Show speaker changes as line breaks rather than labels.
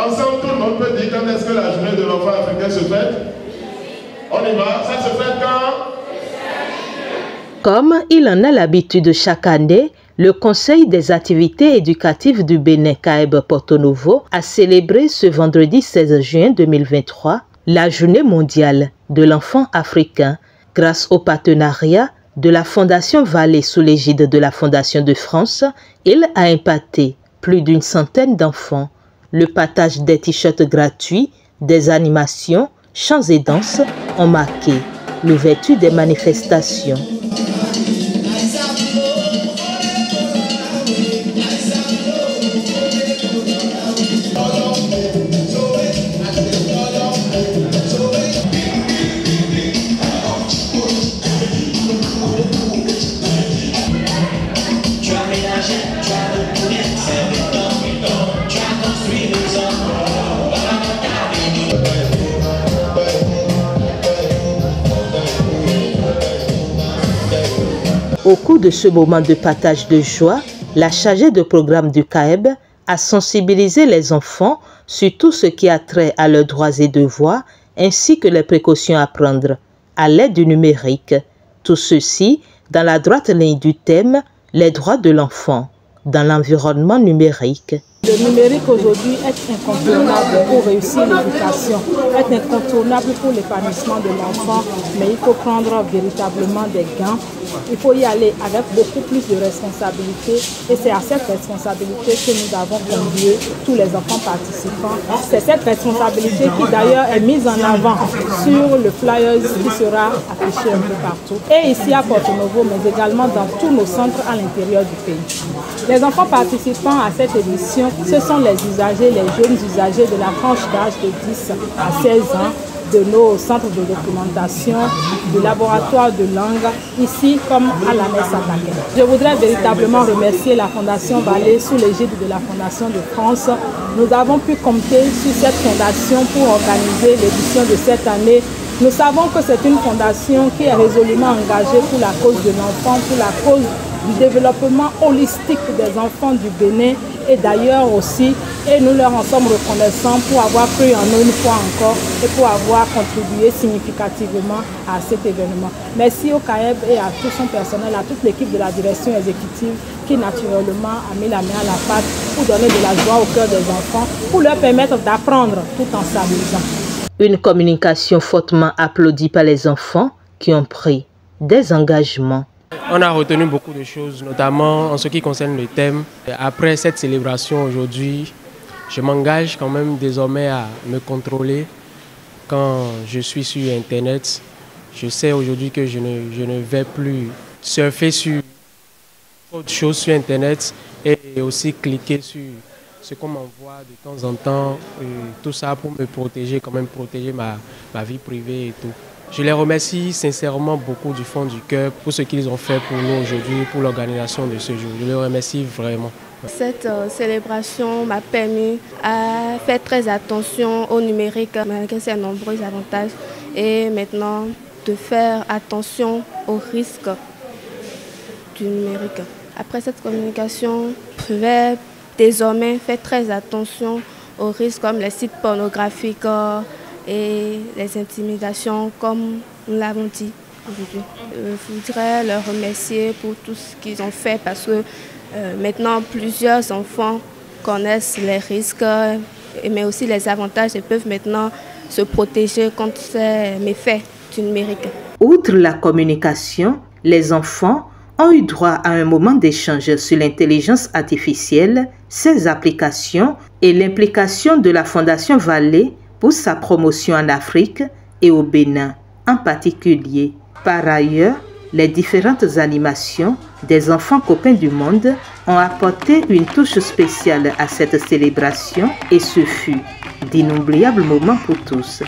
Ensemble, tout le monde peut dire quand est-ce que la journée de l'enfant africain se fête? On y va, ça se fête quand?
Comme il en a l'habitude chaque année, le Conseil des activités éducatives du Bénin CAEB Porto Novo a célébré ce vendredi 16 juin 2023 la Journée mondiale de l'enfant africain grâce au partenariat de la Fondation Vallée sous l'égide de la Fondation de France. Il a impacté plus d'une centaine d'enfants. Le partage des t-shirts gratuits, des animations, chants et danses ont marqué l'ouverture des manifestations. Au cours de ce moment de partage de joie, la chargée de programme du CAEB a sensibilisé les enfants sur tout ce qui a trait à leurs droits et devoirs, ainsi que les précautions à prendre à l'aide du numérique. Tout ceci dans la droite ligne du thème « Les droits de l'enfant dans l'environnement numérique ».
Le numérique aujourd'hui est incontournable pour réussir l'éducation, est incontournable pour l'épanouissement de l'enfant, mais il faut prendre véritablement des gains. Il faut y aller avec beaucoup plus de responsabilité et c'est à cette responsabilité que nous avons convié tous les enfants participants. C'est cette responsabilité qui d'ailleurs est mise en avant sur le flyer qui sera affiché un peu partout. Et ici à Porto Novo, mais également dans tous nos centres à l'intérieur du pays. Les enfants participants à cette édition, ce sont les usagers, les jeunes usagers de la tranche d'âge de 10 à 16 ans, de nos centres de documentation, du laboratoire de langue, ici comme à la Messe-Sakaké. Je voudrais véritablement remercier la Fondation Vallée sous l'égide de la Fondation de France. Nous avons pu compter sur cette fondation pour organiser l'édition de cette année. Nous savons que c'est une fondation qui est résolument engagée pour la cause de l'enfant, pour la cause du développement holistique des enfants du Bénin et d'ailleurs aussi, et nous leur en sommes reconnaissants pour avoir cru en eux une fois encore et pour avoir contribué significativement à cet événement. Merci au CAEB et à tout son personnel, à toute l'équipe de la direction exécutive qui naturellement a mis la main à la pâte pour donner de la joie au cœur des enfants, pour leur permettre d'apprendre tout en s'amusant.
Une communication fortement applaudie par les enfants qui ont pris des engagements.
On a retenu beaucoup de choses, notamment en ce qui concerne le thème. Après cette célébration aujourd'hui, je m'engage quand même désormais à me contrôler quand je suis sur Internet. Je sais aujourd'hui que je ne vais plus surfer sur autre chose sur Internet et aussi cliquer sur ce qu'on m'envoie de temps en temps, tout ça pour me protéger, quand même protéger ma vie privée et tout. Je les remercie sincèrement beaucoup du fond du cœur pour ce qu'ils ont fait pour nous aujourd'hui, pour l'organisation de ce jour. Je les remercie vraiment.
Cette célébration m'a permis à faire très attention au numérique, malgré ses nombreux avantages, et maintenant de faire attention aux risques du numérique. Après cette communication, je vais désormais faire très attention aux risques comme les sites pornographiques et les intimidations, comme nous l'avons dit aujourd'hui. Je voudrais leur remercier pour tout ce qu'ils ont fait parce que maintenant plusieurs enfants connaissent les risques, mais aussi les avantages et peuvent maintenant se protéger contre ces méfaits du numérique.
Outre la communication, les enfants ont eu droit à un moment d'échange sur l'intelligence artificielle, ses applications et l'implication de la Fondation Vallée pour sa promotion en Afrique et au Bénin en particulier. Par ailleurs, les différentes animations des enfants copains du monde ont apporté une touche spéciale à cette célébration et ce fut d'inoubliables moments pour tous.